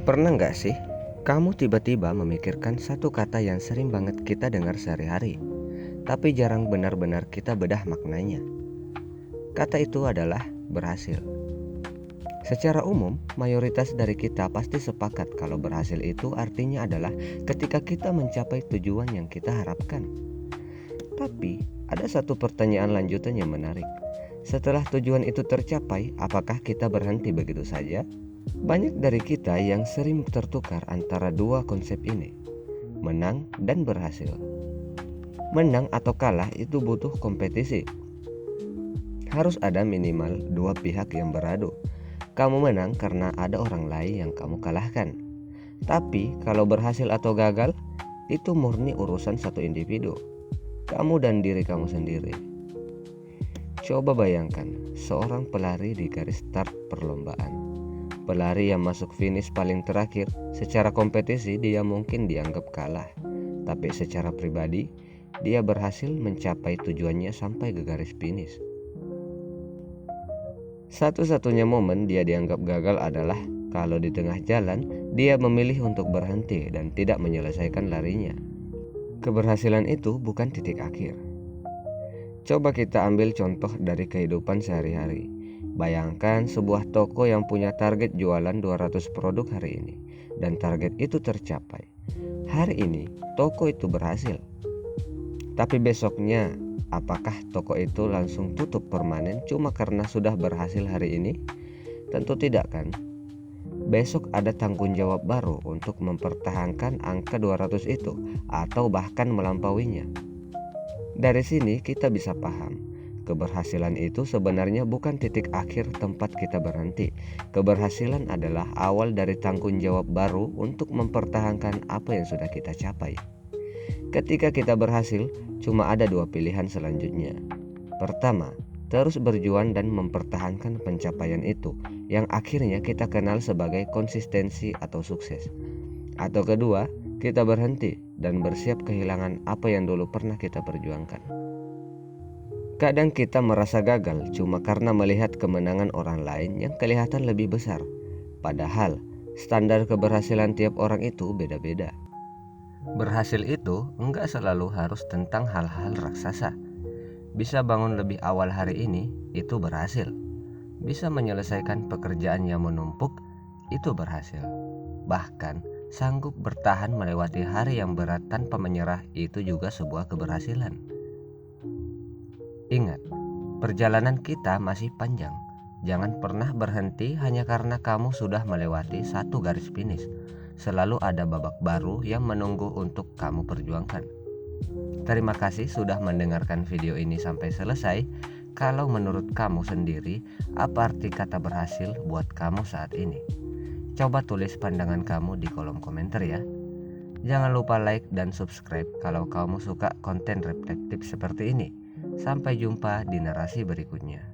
Pernah nggak sih kamu tiba-tiba memikirkan satu kata yang sering banget kita dengar sehari-hari, tapi jarang benar-benar kita bedah maknanya? Kata itu adalah berhasil. Secara umum, mayoritas dari kita pasti sepakat kalau berhasil itu artinya adalah ketika kita mencapai tujuan yang kita harapkan. Tapi, ada satu pertanyaan lanjutan yang menarik. Setelah tujuan itu tercapai, apakah kita berhenti begitu saja? Banyak dari kita yang sering tertukar antara dua konsep ini, menang dan berhasil. Menang atau kalah itu butuh kompetisi. Harus ada minimal dua pihak yang beradu. Kamu menang karena ada orang lain yang kamu kalahkan. Tapi kalau berhasil atau gagal, itu murni urusan satu individu, kamu dan diri kamu sendiri. Coba bayangkan seorang pelari di garis start perlombaan. Pelari yang masuk finish paling terakhir, secara kompetisi dia mungkin dianggap kalah. Tapi secara pribadi, dia berhasil mencapai tujuannya sampai ke garis finish. Satu-satunya momen dia dianggap gagal adalah kalau di tengah jalan dia memilih untuk berhenti dan tidak menyelesaikan larinya. Keberhasilan itu bukan titik akhir. Coba kita ambil contoh dari kehidupan sehari-hari. Bayangkan sebuah toko yang punya target jualan 200 produk hari ini, dan target itu tercapai. Hari ini toko itu berhasil. Tapi besoknya, apakah toko itu langsung tutup permanen cuma karena sudah berhasil hari ini? Tentu tidak, kan? Besok ada tanggung jawab baru untuk mempertahankan angka 200 itu atau bahkan melampauinya. Dari sini kita bisa paham, keberhasilan itu sebenarnya bukan titik akhir tempat kita berhenti. Keberhasilan adalah awal dari tanggung jawab baru untuk mempertahankan apa yang sudah kita capai. Ketika kita berhasil, cuma ada dua pilihan selanjutnya. Pertama, terus berjuang dan mempertahankan pencapaian itu, yang akhirnya kita kenal sebagai konsistensi atau sukses. Atau kedua, kita berhenti dan bersiap kehilangan apa yang dulu pernah kita perjuangkan. Kadang kita merasa gagal cuma karena melihat kemenangan orang lain yang kelihatan lebih besar. Padahal standar keberhasilan tiap orang itu beda-beda. Berhasil itu enggak selalu harus tentang hal-hal raksasa. Bisa bangun lebih awal hari ini, itu berhasil. Bisa menyelesaikan pekerjaan yang menumpuk, itu berhasil. Bahkan sanggup bertahan melewati hari yang berat tanpa menyerah, itu juga sebuah keberhasilan. Ingat, perjalanan kita masih panjang. Jangan pernah berhenti hanya karena kamu sudah melewati satu garis finish. Selalu ada babak baru yang menunggu untuk kamu perjuangkan. Terima kasih sudah mendengarkan video ini sampai selesai. Kalau menurut kamu sendiri, apa arti kata berhasil buat kamu saat ini? Coba tulis pandangan kamu di kolom komentar ya. Jangan lupa like dan subscribe kalau kamu suka konten reflektif seperti ini. Sampai jumpa di narasi berikutnya.